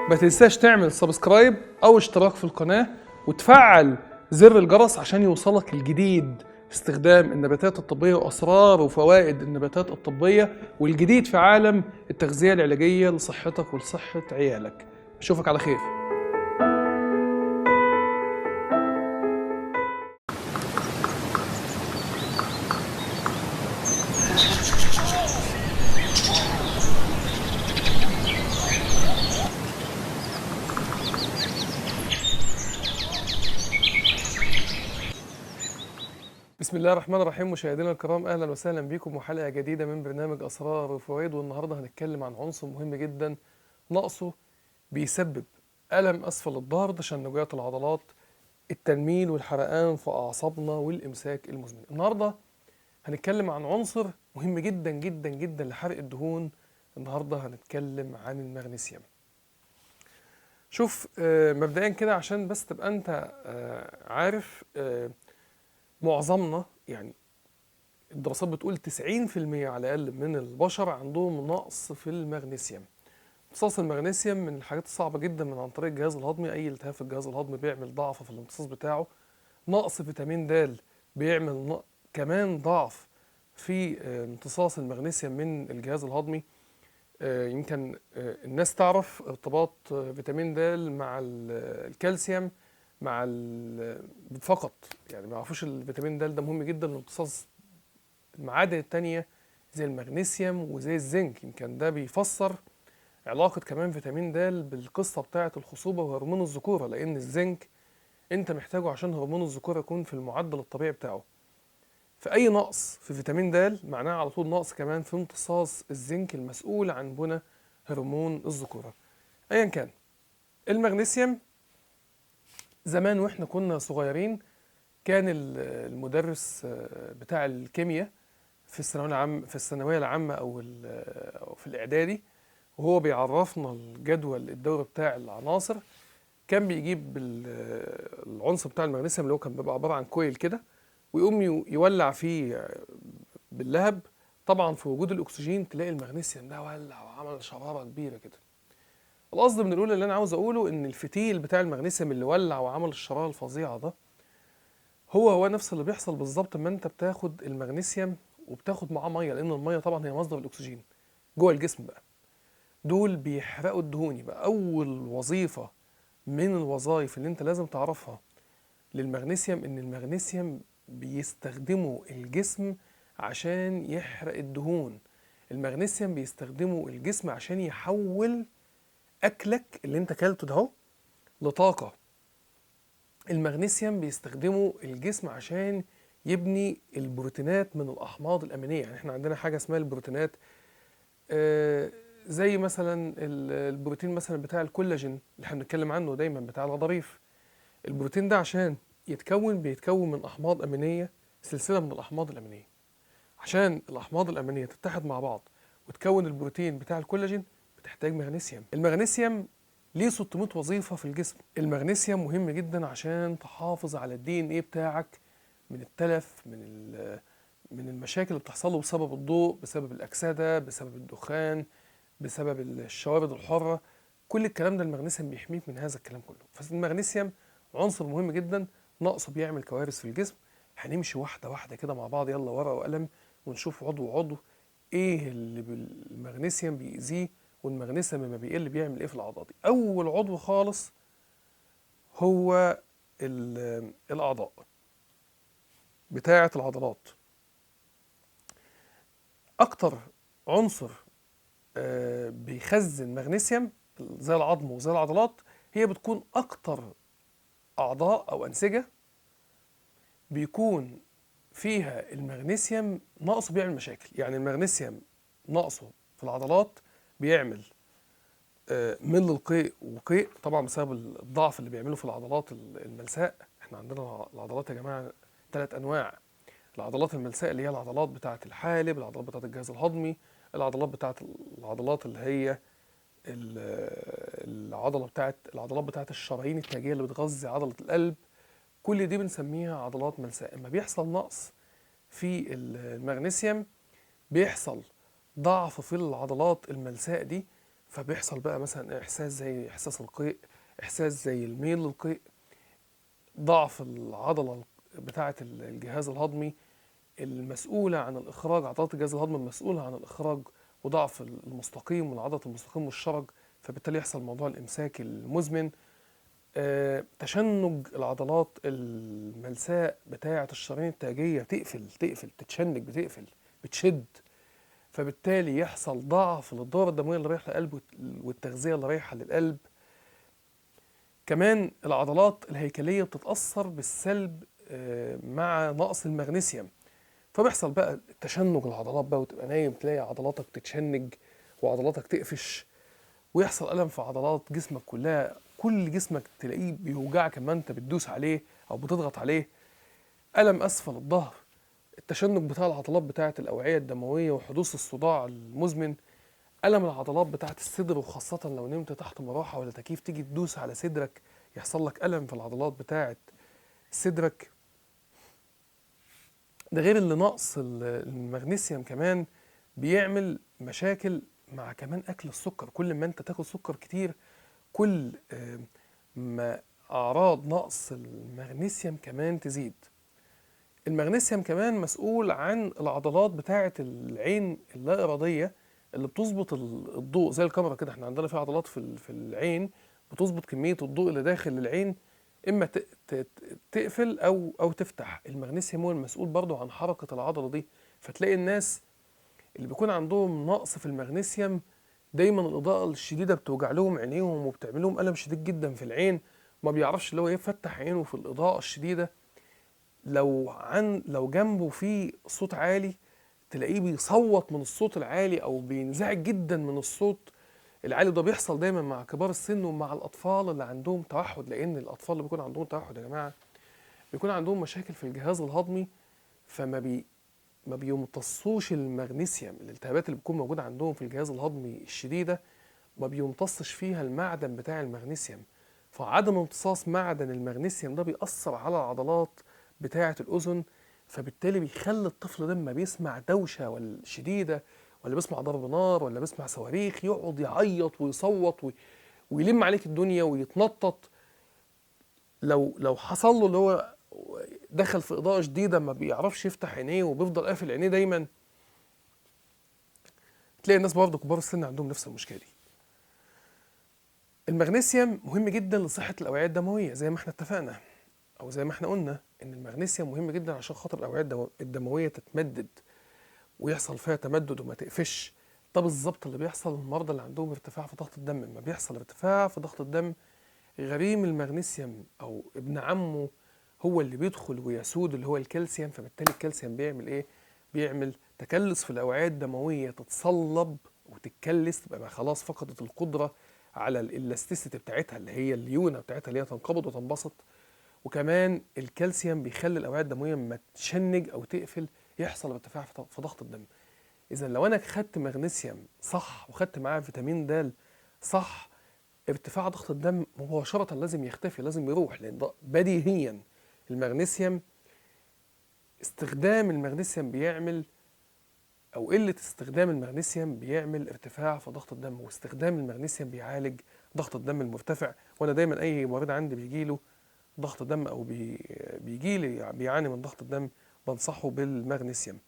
ما تنساش تعمل سبسكرايب او اشتراك في القناة وتفعل زر الجرس عشان يوصلك الجديد في استخدام النباتات الطبية واسرار وفوائد النباتات الطبية والجديد في عالم التغذية العلاجية لصحتك ولصحة عيالك. اشوفك على خير. بسم الله الرحمن الرحيم. مشاهدينا الكرام، اهلا وسهلا بكم وحلقه جديده من برنامج اسرار وفوائد. والنهارده هنتكلم عن عنصر مهم جدا نقصه بيسبب الم اسفل الظهر، تشنجات العضلات، التنميل والحرقان في اعصابنا والامساك المزمن. النهارده هنتكلم عن عنصر مهم جدا جدا جدا لحرق الدهون. النهارده هنتكلم عن المغنيسيوم. شوف، مبدئيا كده عشان بس تبقى انت عارف، معظمنا يعني الدراسات بتقول 90% على الأقل من البشر عندهم نقص في المغنيسيوم. امتصاص المغنيسيوم من الحاجات الصعبة جدا من عن طريق الجهاز الهضمي. أي التهاب في الجهاز الهضمي بيعمل ضعف في الامتصاص بتاعه. نقص فيتامين د بيعمل كمان ضعف في امتصاص المغنيسيوم من الجهاز الهضمي. يمكن الناس تعرف ارتباط فيتامين د مع الكالسيوم مع فقط، يعني ما يعرفوش الفيتامين د ده مهم جدا لامتصاص المعادن التانية زي المغنيسيوم وزي الزنك. يمكن ده بيفسر علاقة كمان فيتامين د بالقصة بتاعة الخصوبة وهرمون الذكورة، لأن الزنك أنت محتاجه عشان هرمون الذكورة يكون في المعدل الطبيعي بتاعه. فأي نقص في فيتامين د معناه على طول نقص كمان في امتصاص الزنك المسؤول عن بناء هرمون الذكورة. أيا كان، المغنيسيوم زمان وإحنا كنا صغيرين كان المدرس بتاع الكيمياء في الثانويه العامه او في الاعدادي، وهو بيعرفنا الجدول الدوري بتاع العناصر، كان بيجيب العنصر بتاع المغنيسيوم اللي هو كان بيبقى عباره عن كويل كده، ويقوم يولع فيه باللهب. طبعا في وجود الاكسجين تلاقي المغنيسيوم ده ولع وعمل شراره كبيره كده. القصد من الاولى اللي انا عاوز اقوله ان الفتيل بتاع المغنيسيوم اللي ولع وعمل الشراره الفظيعه ده هو نفس اللي بيحصل بالظبط اما انت بتاخد المغنيسيوم وبتاخد معاه ميه، لان الميه طبعا هي مصدر الاكسجين جوه الجسم. بقى دول بيحرقوا الدهون. يبقى اول وظيفه من الوظائف اللي انت لازم تعرفها للمغنيسيوم ان المغنيسيوم بيستخدمه الجسم عشان يحرق الدهون. المغنيسيوم بيستخدمه الجسم عشان يحول اكلك اللي انت اكلته ده لطاقه. المغنيسيوم بيستخدمه الجسم عشان يبني البروتينات من الأحماض الأمينية. يعني احنا عندنا حاجة اسمها البروتينات، زي مثلا البروتين مثلا بتاع الكولاجين اللي احنا بنتكلم عنه دايما بتاع الغضاريف. البروتين ده عشان بيتكون من أحماض أمينية، سلسلة من الأحماض الأمينية. عشان الأحماض الأمينية تتحد مع بعض وتكون البروتين بتاع الكولاجين بتحتاج مغنيسيوم. المغنيسيوم ليه 600 وظيفة في الجسم. المغنيسيوم مهم جدا عشان تحافظ على الدي ان ايه بتاعك من التلف، من المشاكل اللي بتحصل له بسبب الضوء، بسبب الأكسدة، بسبب الدخان، بسبب الشوارد الحرة. كل الكلام ده المغنيسيوم بيحميك من هذا الكلام كله. فالمغنيسيوم عنصر مهم جدا، نقصه بيعمل كوارث في الجسم. هنمشي واحدة واحدة كده مع بعض، يلا ورقة وقلم ونشوف عضو عضو ايه اللي المغنيسيوم بيأذيه، والمغنيسيوم لما بيقل بيعمل ايه في الأعضاء دي. أول عضو خالص هو الأعضاء بتاعة العضلات. أكتر عنصر بيخزن مغنيسيوم زي العظم وزي العضلات هي بتكون أكتر أعضاء أو أنسجة بيكون فيها المغنيسيوم نقصه بيعمل مشاكل. يعني المغنيسيوم نقصه في العضلات بيعمل مل القيء وقيء، طبعا بسبب الضعف اللي بيعمله في العضلات الملساء. احنا عندنا العضلات يا جماعة 3 أنواع. العضلات الملساء اللي هي العضلات بتاعة الحالب، العضلات بتاعة الجهاز الهضمي، العضلات اللي هي العضلات بتاعة الشرايين التاجية اللي بتغذي عضلة القلب. كل دي بنسميها عضلات ملساء. اما بيحصل نقص في المغنيسيوم بيحصل ضعف في العضلات الملساء دي، فبيحصل بقى مثلا احساس زي احساس القيء، احساس زي الميل للقيء، ضعف العضله بتاعه الجهاز الهضمي المسؤوله عن الاخراج، عضلات الجهاز الهضمي المسؤوله عن الاخراج، وضعف المستقيم والعضله المستقيم والشرج، فبالتالي يحصل موضوع الامساك المزمن. تشنج العضلات الملساء بتاعه الشرايين التاجيه تقفل تتشنج، بتشد، فبالتالي يحصل ضعف للدورة الدموية اللي رايحة للقلب والتغذية اللي رايحة للقلب. كمان العضلات الهيكلية بتتأثر بالسلب مع نقص المغنيسيوم، فبيحصل بقى تشنج العضلات بقى، وتبقى نايم تلاقي عضلاتك تتشنج وعضلاتك تقفش، ويحصل ألم في عضلات جسمك كلها، كل جسمك تلاقيه بيوجعك اما انت بتدوس عليه او بتضغط عليه. ألم أسفل الظهر، التشنج بتاع العضلات بتاعة الأوعية الدموية وحدوث الصداع المزمن، ألم العضلات بتاعة الصدر، وخاصة لو نمت تحت مروحة ولا تكييف تيجي تدوس على صدرك يحصل لك ألم في العضلات بتاعة صدرك. ده غير اللي نقص المغنيسيوم كمان بيعمل مشاكل مع كمان أكل السكر. كل ما أنت تاكل سكر كتير، كل ما أعراض نقص المغنيسيوم كمان تزيد. المغنيسيوم كمان مسؤول عن العضلات بتاعة العين اللا إرادية اللي بتظبط الضوء زي الكاميرا كده. احنا عندنا في عضلات في العين بتظبط كمية الضوء اللي داخل العين، إما تقفل أو تفتح. المغنيسيوم هو المسؤول برضو عن حركة العضلة دي. فتلاقي الناس اللي بيكون عندهم نقص في المغنيسيوم دايما الإضاءة الشديدة بتوجع لهم عينيهم وبتعمل لهم ألم شديد جدا في العين، ما بيعرفش اللي هو يفتح عينه في الإضاءة الشديدة. لو جنبه في صوت عالي تلاقيه بيصوت من الصوت العالي او بينزعج جدا من الصوت العالي. ده بيحصل دايما مع كبار السن ومع الاطفال اللي عندهم توحد، لان الاطفال اللي بيكون عندهم توحد يا جماعه بيكون عندهم مشاكل في الجهاز الهضمي، فما ما بيمتصوش المغنيسيوم. الالتهابات اللي بتكون موجوده عندهم في الجهاز الهضمي الشديده ما بيمتصش فيها المعدن بتاع المغنيسيوم، فعدم امتصاص معدن المغنيسيوم ده بيأثر على العضلات بتاعة الأذن، فبالتالي بيخلي الطفل ده لما بيسمع دوشة ولا شديدة ولا بيسمع ضرب نار ولا بيسمع صواريخ يقعد يعيط ويصوت ويلم عليك الدنيا ويتنطط. لو حصل له اللي هو دخل في إضاءة شديدة ما بيعرفش يفتح عينيه وبيفضل قافل عينيه دايما، تلاقي الناس برضه كبار السن عندهم نفس المشكلة دي. المغنيسيوم مهم جدا لصحة الأوعية الدموية زي ما احنا اتفقنا، أو زي ما احنا قلنا إن المغنيسيوم مهم جدا عشان خاطر الأوعية الدموية تتمدد ويحصل فيها تمدد وما تقفش. ده بالظبط اللي بيحصل للمرضى اللي عندهم ارتفاع في ضغط الدم. لما بيحصل ارتفاع في ضغط الدم، غريم المغنيسيوم أو ابن عمه هو اللي بيدخل ويسود اللي هو الكالسيوم، فبالتالي الكالسيوم بيعمل إيه؟ بيعمل تكلس في الأوعية الدموية تتصلب وتتكلس، تبقى خلاص فقدت القدرة على الالاستيسيتي بتاعتها اللي هي الليونة بتاعتها اللي هي تنقبض وتنبسط. وكمان الكالسيوم بيخلي الأوعية الدموية ما تشنج أو تقفل، يحصل ارتفاع في ضغط الدم. إذا لو أنا خدت مغنيسيوم صح وخدت معاه فيتامين د صح، ارتفاع ضغط الدم مباشرة لازم يختفي، لازم يروح، لأن بديهيا المغنيسيوم استخدام المغنيسيوم بيعمل أو قلة استخدام المغنيسيوم بيعمل ارتفاع في ضغط الدم، واستخدام المغنيسيوم بيعالج ضغط الدم المرتفع. وأنا دايما أي مريض عندي بيجيله ضغط دم او بيجي لي بيعاني من ضغط الدم بنصحه بالمغنيسيوم.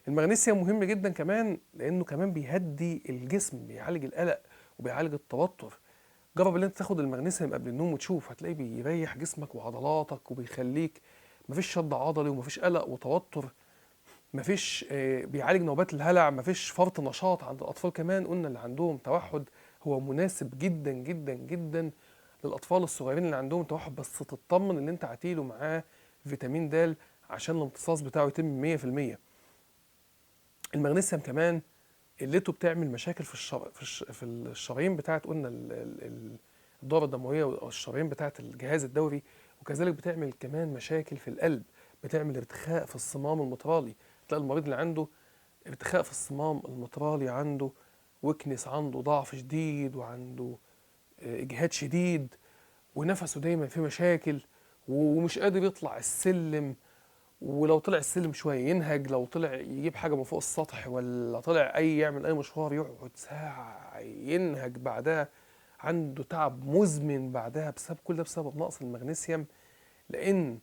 المغنيسيوم مهم جدا كمان لانه كمان بيهدي الجسم، بيعالج القلق وبيعالج التوتر. جرب ان انت تاخد المغنيسيوم قبل النوم وتشوف، هتلاقيه بيريح جسمك وعضلاتك وبيخليك مفيش شد عضلي ومفيش قلق وتوتر، مفيش بيعالج نوبات الهلع، مفيش فرط نشاط عند الاطفال. كمان قلنا اللي عندهم توحد هو مناسب جدا جدا جدا للاطفال الصغيرين اللي عندهم توحد، بس تطمن ان انت عتيله معاه فيتامين د عشان الامتصاص بتاعه يتم 100%. المغنيسيوم كمان قلته بتعمل مشاكل في الشرايين بتاعت قلنا الدورة الدموية والشرايين بتاعت الجهاز الدوري، وكذلك بتعمل كمان مشاكل في القلب، بتعمل ارتخاء في الصمام المترالي. تلاقي المريض اللي عنده ارتخاء في الصمام المترالي عنده ويكنس، عنده ضعف شديد وعنده اجهاد شديد ونفسه دايما في مشاكل ومش قادر يطلع السلم ولو طلع السلم شويه ينهج، لو طلع يجيب حاجه من فوق السطح، ولا طلع يعمل اي مشوار يقعد ساعه ينهج بعدها، عنده تعب مزمن بعدها بسبب كل ده، بسبب نقص المغنيسيوم. لان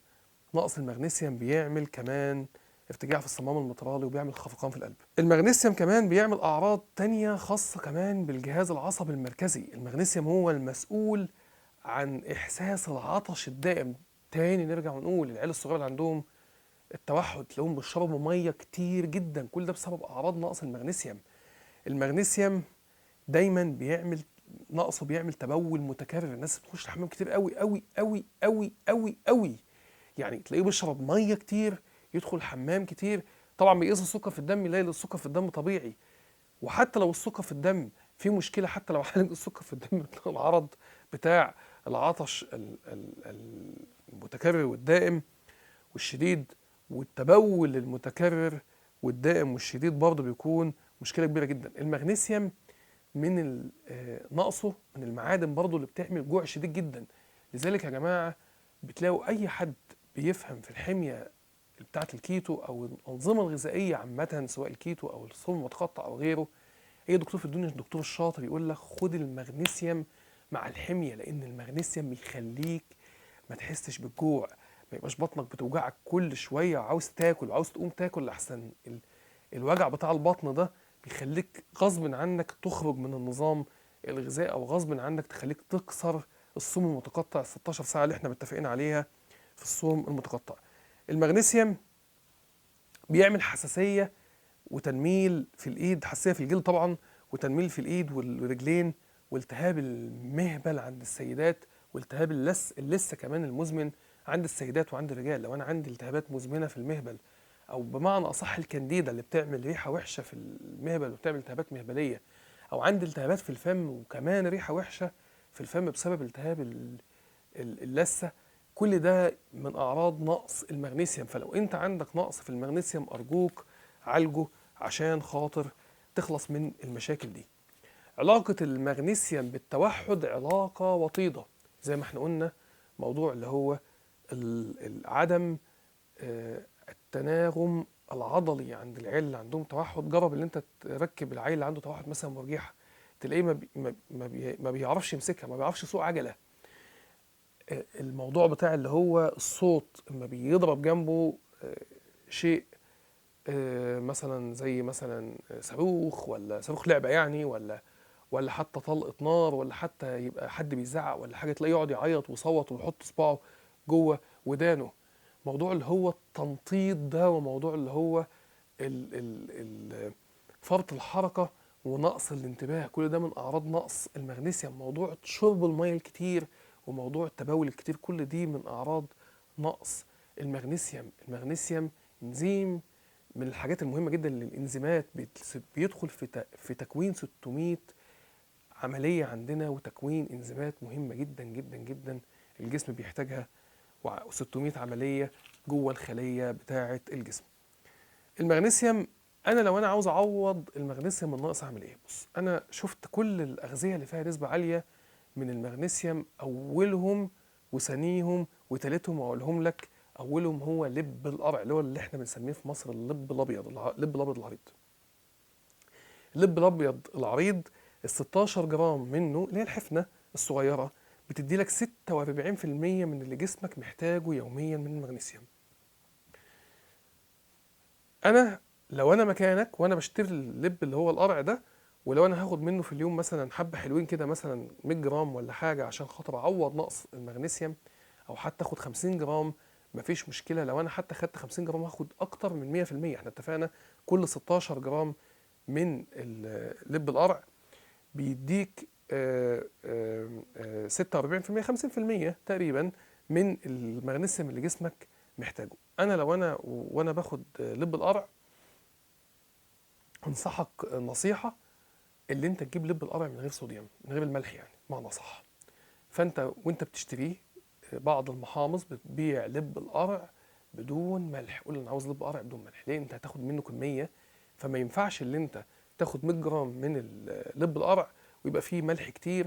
نقص المغنيسيوم بيعمل كمان ارتجاع في الصمام المترالي، وبيعمل خفقان في القلب. المغنيسيوم كمان بيعمل اعراض تانية خاصة كمان بالجهاز العصبي المركزي. المغنيسيوم هو المسؤول عن احساس العطش الدائم. تاني نرجع ونقول العيال الصغيرة اللي عندهم التوحد تلاقيهم بيشربوا ميه كتير جدا، كل ده بسبب اعراض نقص المغنيسيوم. المغنيسيوم دايما بيعمل نقصه، بيعمل تبول متكرر. الناس بتخش الحمام كتير قوي قوي قوي قوي قوي قوي، يعني تلاقيه بيشرب ميه كتير، يدخل الحمام كتير. طبعا بيقيس السكر في الدم، يلاقي السكر في الدم طبيعي. وحتى لو السكر في الدم في مشكله، حتى لو عالج السكر في الدم العرض بتاع العطش المتكرر والدائم والشديد، والتبول المتكرر والدائم والشديد برضه بيكون مشكله كبيره جدا. المغنيسيوم من نقصه من المعادن برضه اللي بتعمل جوع شديد جدا. لذلك يا جماعه بتلاقوا اي حد بيفهم في الحميه بتاعه الكيتو او الانظمه الغذائيه عامه، سواء الكيتو او الصوم المتقطع او غيره، اي دكتور في الدنيا الدكتور الشاطر يقول لك خد المغنيسيوم مع الحميه، لان المغنيسيوم بيخليك ما تحسش بالجوع، ما يبقاش بطنك بتوجعك كل شويه وعاوز تاكل وعاوز تقوم تاكل. لحسن الوجع بتاع البطن ده بيخليك غصب عنك تخرج من النظام الغذائي، او غصب عنك تخليك تكسر الصوم المتقطع ال 16 ساعه اللي احنا متفقين عليها في الصوم المتقطع. المغنيسيوم بيعمل حساسيه وتنميل في الايد، حساسيه في الجلد طبعا، وتنميل في الايد والرجلين، والتهاب المهبل عند السيدات، والتهاب اللثه كمان المزمن عند السيدات وعند الرجال. لو انا عندي التهابات مزمنه في المهبل، او بمعنى اصح الكانديدا اللي بتعمل ريحه وحشه في المهبل وبتعمل التهابات مهبليه، او عندي التهابات في الفم وكمان ريحه وحشه في الفم بسبب التهاب اللثه، كل ده من اعراض نقص المغنيسيوم. فلو انت عندك نقص في المغنيسيوم ارجوك عالجه عشان خاطر تخلص من المشاكل دي. علاقة المغنيسيوم بالتوحد علاقة وطيدة زي ما احنا قلنا. موضوع اللي هو عدم التناغم العضلي عند العيال اللي عندهم توحد. جرب ان انت تركب العيل اللي عنده توحد مثلا مرجيحة، تلاقيه ما بيعرفش يمسكها، ما بيعرفش يسوق عجلة. الموضوع بتاع اللي هو الصوت اما بيضرب جنبه شيء مثلا زي مثلا صاروخ، ولا صاروخ لعبة يعني، ولا حتى طلقة نار، ولا حتى يبقى حد بيزعق ولا حاجة، تلاقيه يقعد يعيط ويصوت ويحط صباعه جوه ودانه. موضوع اللي هو التنطيط ده، وموضوع اللي هو ال ال ال فرط الحركة ونقص الانتباه، كل ده من أعراض نقص المغنيسيوم. موضوع شرب المية الكتير وموضوع التبول الكتير، كل دي من أعراض نقص المغنيسيوم. المغنيسيوم انزيم من الحاجات المهمة جدا للإنزيمات، بيدخل في تكوين 600 عملية عندنا، وتكوين إنزيمات مهمة جدا جدا جدا الجسم بيحتاجها، و600 عملية جوه الخلية بتاعة الجسم. المغنيسيوم، لو انا عاوز اعوض المغنيسيوم الناقص اعمل ايه؟ بص، انا شفت كل الاغذيه اللي فيها نسبه عاليه من المغنيسيوم، اولهم وثانيهم وثالثهم اقولهم لك. اولهم هو لب القرع، اللي هو اللي احنا بنسميه في مصر اللب الابيض، اللب الابيض العريض. اللب الابيض العريض ال 16 جرام منه اللي هي الحفنه الصغيره بتدي لك 46% من اللي جسمك محتاجه يوميا من المغنيسيوم. لو انا مكانك وانا بشتري اللب اللي هو القرع ده، ولو انا هاخد منه في اليوم مثلا حبه حلوين كده، مثلا 100 جرام ولا حاجه، عشان خاطر اعوض نقص المغنيسيوم، او حتى اخد 50 جرام مفيش مشكله. لو انا حتى خدت 50 جرام هاخد اكتر من 100%. احنا اتفقنا كل 16 جرام من لب القرع بيديك 46% 50% تقريبا من المغنيسيوم اللي جسمك محتاجه. وانا باخد لب القرع، انصحك نصيحه اللي انت تجيب لب القرع من غير صوديوم، من غير الملح يعني بمعنى صح. فانت وانت بتشتريه، بعض المحامص بتبيع لب القرع بدون ملح. قول انا عاوز لب قرع بدون ملح، ليه؟ انت هتاخد منه كميه، فما ينفعش اللي انت تاخد 100 جرام من لب القرع ويبقى فيه ملح كتير،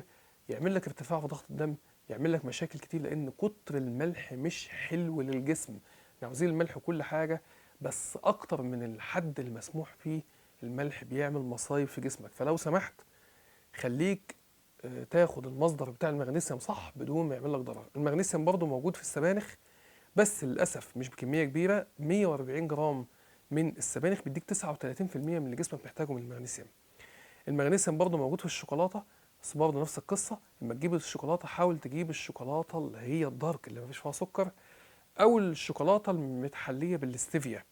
يعمل لك ارتفاع في ضغط الدم، يعمل لك مشاكل كتير، لان كتر الملح مش حلو للجسم. عاوزين الملح وكل حاجه، بس اكتر من الحد المسموح فيه الملح بيعمل مصايب في جسمك. فلو سمحت خليك تاخد المصدر بتاع المغنيسيوم صح بدون ما يعمل لك ضرر. المغنيسيوم برضو موجود في السبانخ، بس للاسف مش بكميه كبيره. 140 جرام من السبانخ بيديك 39% من اللي جسمك محتاجه من المغنيسيوم. المغنيسيوم برضو موجود في الشوكولاته، بس برضو نفس القصه. لما تجيب الشوكولاته حاول تجيب الشوكولاته اللي هي الدارك اللي مفيش فيها سكر، او الشوكولاته المتحليه بالستيفيا.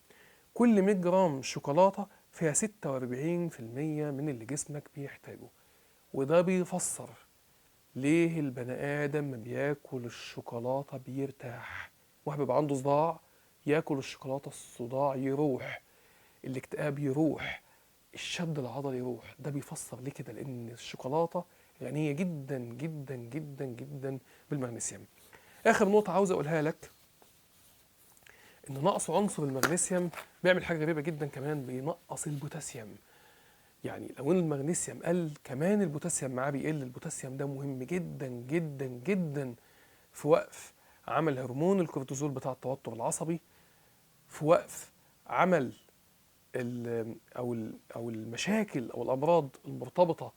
كل 100 جرام شوكولاته فيها 46% من اللي جسمك بيحتاجه. وده بيفسر ليه البني آدم ما بياكل الشوكولاتة بيرتاح. واحد بيبقى عنده صداع ياكل الشوكولاتة الصداع يروح، الاكتئاب يروح، الشد العضلي يروح. ده بيفسر ليه كده، لأن الشوكولاتة غنية جدا جدا جدا جدا بالمغنيسيوم. آخر نقطة عاوز أقولها لك، إن نقص عنصر المغنيسيوم بيعمل حاجة غريبة جدا كمان، بينقص البوتاسيوم. يعني لو ان المغنيسيوم قل كمان البوتاسيوم معاه بيقل. البوتاسيوم ده مهم جدا جدا جدا في وقف عمل هرمون الكورتيزول بتاع التوتر العصبي، في وقف عمل او المشاكل او الامراض المرتبطه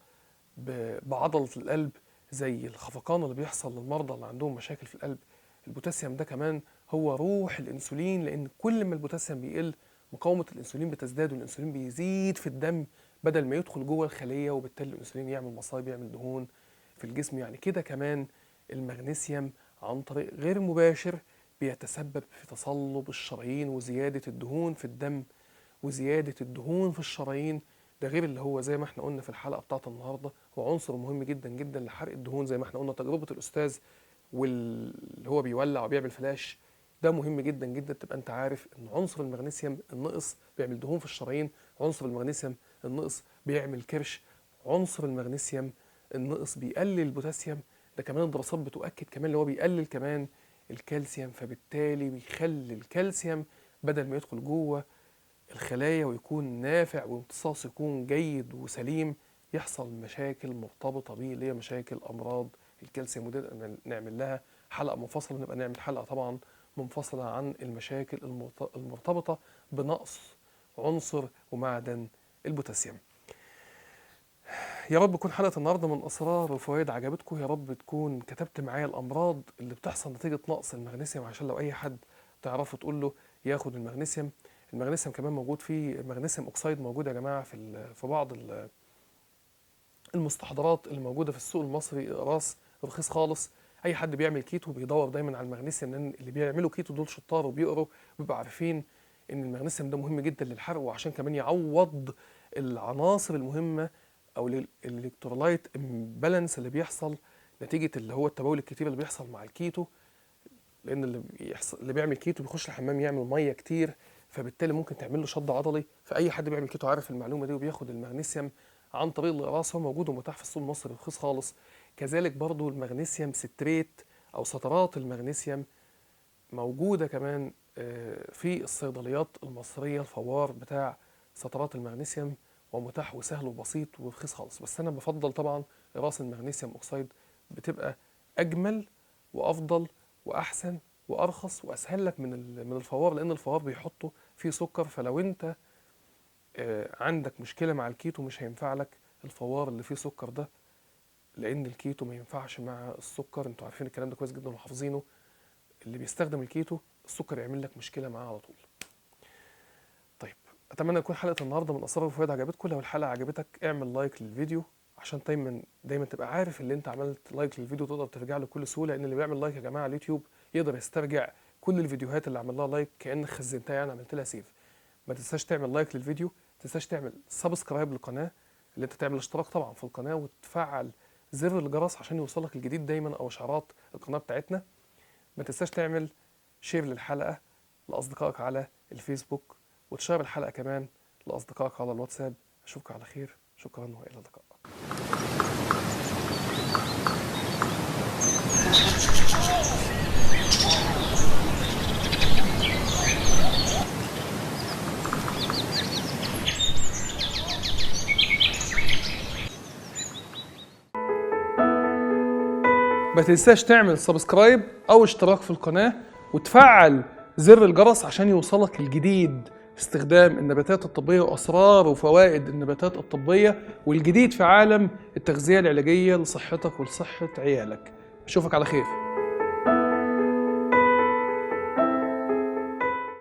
بعضله القلب، زي الخفقان اللي بيحصل للمرضى اللي عندهم مشاكل في القلب. البوتاسيوم ده كمان هو روح الانسولين، لان كل ما البوتاسيوم بيقل مقاومه الانسولين بتزداد، والانسولين بيزيد في الدم بدل ما يدخل جوه الخليه، وبالتالي الانسولين يعمل مصايب، يعمل دهون في الجسم. يعني كده كمان المغنيسيوم عن طريق غير مباشر بيتسبب في تصلب الشرايين وزياده الدهون في الدم وزياده الدهون في الشرايين. ده غير اللي هو زي ما احنا قلنا في الحلقه بتاعت النهارده، هو عنصر مهم جدا جدا لحرق الدهون. زي ما احنا قلنا تجربه الاستاذ واللي هو بيولع وبيعمل فلاش، ده مهم جدا جدا تبقى انت عارف ان عنصر المغنيسيوم النقص بيعمل دهون في الشرايين، عنصر المغنيسيوم النقص بيعمل كرش، عنصر المغنيسيوم النقص بيقلل البوتاسيوم. ده كمان الدراسات بتؤكد كمان اللي هو بيقلل كمان الكالسيوم، فبالتالي بيخلي الكالسيوم بدل ما يدخل جوه الخلايا ويكون نافع وامتصاص يكون جيد وسليم، يحصل مشاكل مرتبطة بيه اللي هي مشاكل أمراض الكالسيوم. ودي نعمل لها حلقة منفصلة، نبقى نعمل حلقة طبعا منفصلة عن المشاكل المرتبطة بنقص عنصر ومعدن البوتاسيوم. يا رب تكون حلقة النهاردة من أسرار وفوائد عجبتكم. يا رب تكون كتبت معايا الأمراض اللي بتحصل نتيجة نقص المغنيسيوم، عشان لو أي حد تعرفه تقول له ياخد المغنيسيوم. المغنيسيوم كمان موجود فيه مغنيسيوم أكسيد، موجود يا جماعة في بعض المستحضرات اللي موجودة في السوق المصري، راس رخيص خالص. أي حد بيعمل كيتو بيدور دايما على المغنيسيوم، لأن اللي بيعملوا كيتو دول شطار وبيقروا وبيبقوا عارفين إن المغنيسيوم ده مهم جدا للحرق، وعشان كمان يعوض العناصر المهمة او الالكترولايت امبالانس اللي بيحصل نتيجه اللي هو التبول الكتير اللي بيحصل مع الكيتو. لان اللي بيعمل كيتو بيخش الحمام يعمل ميه كتير، فبالتالي ممكن تعمل له شد عضلي. فاي حد بيعمل كيتو عارف المعلومه دي، وبياخد المغنيسيوم عن طريق القراصه، موجود ومتاح في السوق المصري رخيص خالص. كذلك برضو المغنيسيوم ستريت او سطرات المغنيسيوم موجوده كمان في الصيدليات المصريه. الفوار بتاع سطرات المغنيسيوم ومتاح وسهل وبسيط ورخيص خالص. بس انا بفضل طبعا راس المغنيسيوم اوكسيد، بتبقى اجمل وافضل واحسن وارخص واسهل لك من الفوار، لان الفوار بيحطوا فيه سكر. فلو انت عندك مشكله مع الكيتو مش هينفع لك الفوار اللي فيه سكر ده، لان الكيتو ما ينفعش مع السكر. انتوا عارفين الكلام ده كويس جدا وحافظينه. اللي بيستخدم الكيتو السكر يعمل لك مشكله معاه على طول. طيب اتمنى تكون حلقه النهارده من اسرار الفوائد عجبتكم. لو الحلقه عجبتك اعمل لايك للفيديو، عشان دايما تبقى عارف اللي انت عملت لايك للفيديو تقدر ترجع له بكل سهوله. لان اللي بيعمل لايك يا جماعه على اليوتيوب يقدر يسترجع كل الفيديوهات اللي عمل لها لايك كانك خزنتها، يعني عملت لها سيف. ما تنساش تعمل لايك للفيديو، ما تنساش تعمل سبسكرايب للقناه، اللي انت تعمل اشتراك طبعا في القناه وتفعل زر الجرس عشان يوصلك الجديد دايما او اشعارات القناه بتاعتنا. ما تنساش تعمل شير للحلقه لاصدقائك على الفيسبوك، وتشير الحلقه كمان لاصدقائك على الواتساب. اشوفك على خير، شكرا والى اللقاء. ما تنساش تعمل سبسكرايب او اشتراك في القناه وتفعل زر الجرس عشان يوصلك الجديد في استخدام النباتات الطبية وأسرار وفوائد النباتات الطبية والجديد في عالم التغذية العلاجية لصحتك ولصحة عيالك. أشوفك على خير.